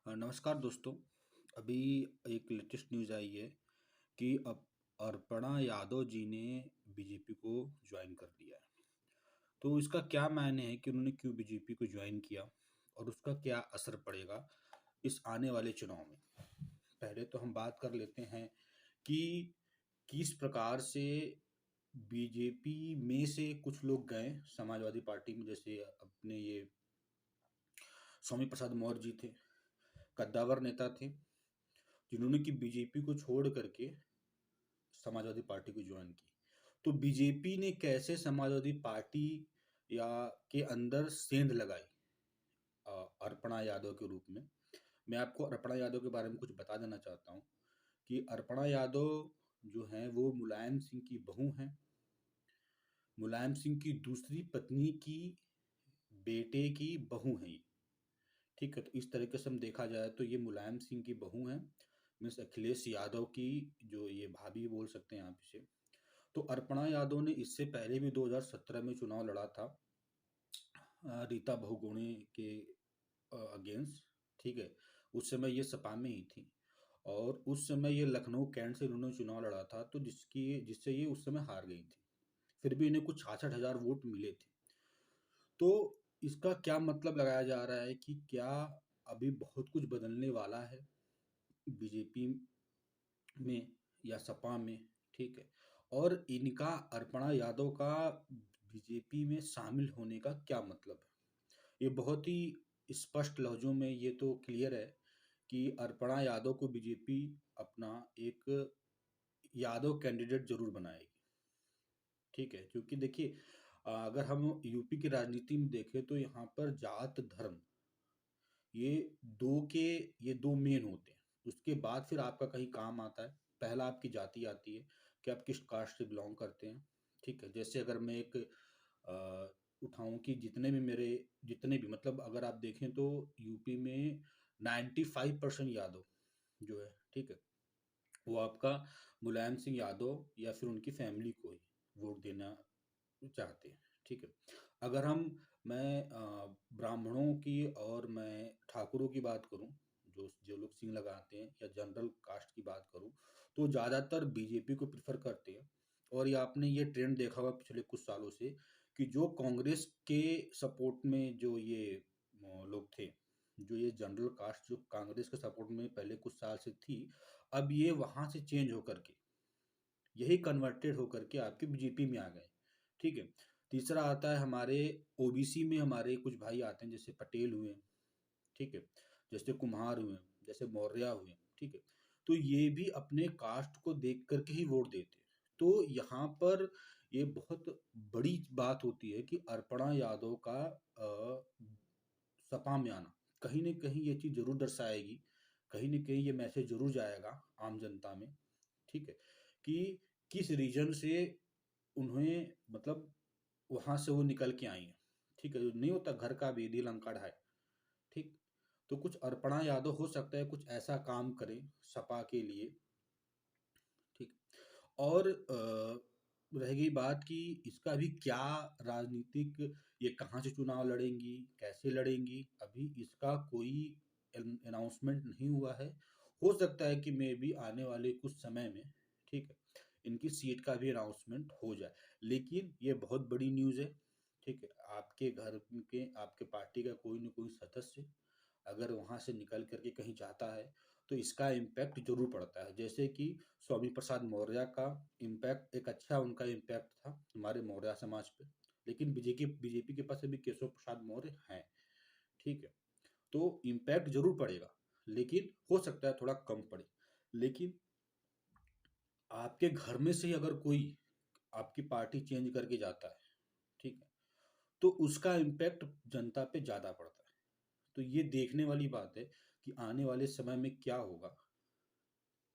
नमस्कार दोस्तों। अभी एक लेटेस्ट न्यूज़ आई है कि अब अर्पणा यादव जी ने बीजेपी को ज्वाइन कर लिया है। तो इसका क्या मायने है कि उन्होंने क्यों बीजेपी को ज्वाइन किया और उसका क्या असर पड़ेगा इस आने वाले चुनाव में। पहले तो हम बात कर लेते हैं कि किस प्रकार से बीजेपी में से कुछ लोग गए समाजवादी पार्टी में, जैसे अपने ये स्वामी प्रसाद मौर्य जी थे, कद्दावर नेता थे, जिन्होंने कि बीजेपी को छोड़ करके समाजवादी पार्टी को ज्वाइन की। तो बीजेपी ने कैसे समाजवादी पार्टी या के अंदर सेंध लगाई अर्पणा यादव के रूप में। मैं आपको अर्पणा यादव के बारे में कुछ बता देना चाहता हूँ कि अर्पणा यादव जो हैं वो मुलायम सिंह की बहू हैं। मुलायम सिंह की दूसरी पत्नी की बेटे की बहू हैं ये। ठीक है, तो इस तरीके से हम देखा जाए तो ये मुलायम सिंह की बहू हैं, मीन्स अखिलेश यादव की जो ये भाभी बोल सकते हैं आप इसे। तो अर्पणा यादव ने इससे पहले भी 2017 में चुनाव लड़ा था रीता बहुगुणे के अगेंस्ट। ठीक है, उस समय ये सपा में ही थी और उस समय ये लखनऊ कैंट से इन्होंने चुनाव लड़ा था, तो जिससे ये उस समय हार गई थी। फिर भी इन्हें कुछ 66,000 वोट मिले थे। तो इसका क्या मतलब लगाया जा रहा है कि क्या अभी बहुत कुछ बदलने वाला है बीजेपी में या सपा में। ठीक है, और इनका अर्पणा यादव का बीजेपी में शामिल होने का क्या मतलब है। ये बहुत ही स्पष्ट लफ्जों में ये तो क्लियर है कि अर्पणा यादव को बीजेपी अपना एक यादव कैंडिडेट जरूर बनाएगी। ठीक है, क्योंकि देखिए अगर हम यूपी की राजनीति में देखें तो यहाँ पर जात धर्म ये ये दो मेन होते हैं। उसके बाद फिर आपका कहीं काम आता है। पहला आपकी जाति आती है कि आप किस कास्ट से बिलोंग करते हैं। ठीक है, जैसे अगर मैं एक उठाऊं कि जितने भी मतलब अगर आप देखें तो यूपी में 95% यादव जो है, ठीक है, वो आपका मुलायम सिंह यादव या फिर उनकी फैमिली को ही वोट देना चाहते हैं। ठीक है, अगर मैं ब्राह्मणों की और मैं ठाकुरों की बात करूं, जो जो लोग सिंह लगाते हैं, या जनरल कास्ट की बात करूं, तो ज़्यादातर बीजेपी को प्रेफर करते हैं। और ये आपने ये ट्रेंड देखा होगा पिछले कुछ सालों से कि जो कांग्रेस के सपोर्ट में जो ये लोग थे, जो ये जनरल कास्ट जो कांग्रेस के सपोर्ट में पहले कुछ साल से थी, अब ये वहां से चेंज होकर के यही कन्वर्टेड होकर के आपके बीजेपी में आ गए। ठीक है, तीसरा आता है हमारे ओबीसी में हमारे कुछ भाई आते हैं, जैसे पटेल हुए, ठीक है, जैसे कुम्हार हुए, जैसे मौर्य हुए। ठीक है, तो ये भी अपने कास्ट को देख करके ही वोट देते हैं। तो यहाँ पर ये बहुत बड़ी बात होती है कि अर्पणा यादव का सपा में आना कहीं न कहीं ये चीज़ जरूर दर्शाएगी, कहीं न कहीं ये मैसेज जरूर जाएगा आम जनता में। ठीक है, कि किस रीजन से उन्हें मतलब वहां से वो निकल के आई हैं। ठीक है, जो नहीं होता घर का बेदी लंका ढाए। ठीक, तो कुछ अर्पणा यादव हो सकता है कुछ ऐसा काम करें सपा के लिए। ठीक, और रह गई बात कि इसका अभी क्या राजनीतिक, ये कहाँ से चुनाव लड़ेंगी, कैसे लड़ेंगी, अभी इसका कोई अनाउंसमेंट नहीं हुआ है। हो सकता है कि मे बी आने वाले कुछ समय में, ठीक है, इनकी सीट का भी अनाउंसमेंट हो जाए। लेकिन ये बहुत बड़ी न्यूज़ है। ठीक है, आपके घर के आपके पार्टी का कोई ना कोई सदस्य अगर वहां से निकल करके कहीं जाता है तो इसका इम्पैक्ट जरूर पड़ता है। जैसे कि स्वामी प्रसाद मौर्य का इम्पैक्ट, एक अच्छा उनका इम्पैक्ट था हमारे मौर्य समाज पे, लेकिन बीजेपी के पास अभी केशव प्रसाद मौर्य हैं। ठीक है, तो इम्पैक्ट जरूर पड़ेगा, लेकिन हो सकता है थोड़ा कम पड़े। लेकिन आपके घर में से ही अगर कोई आपकी पार्टी चेंज करके जाता है, ठीक है, तो उसका इम्पैक्ट जनता पे ज्यादा पड़ता है। तो ये देखने वाली बात है कि आने वाले समय में क्या होगा।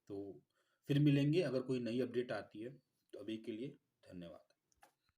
तो फिर मिलेंगे अगर कोई नई अपडेट आती है। तो अभी के लिए धन्यवाद।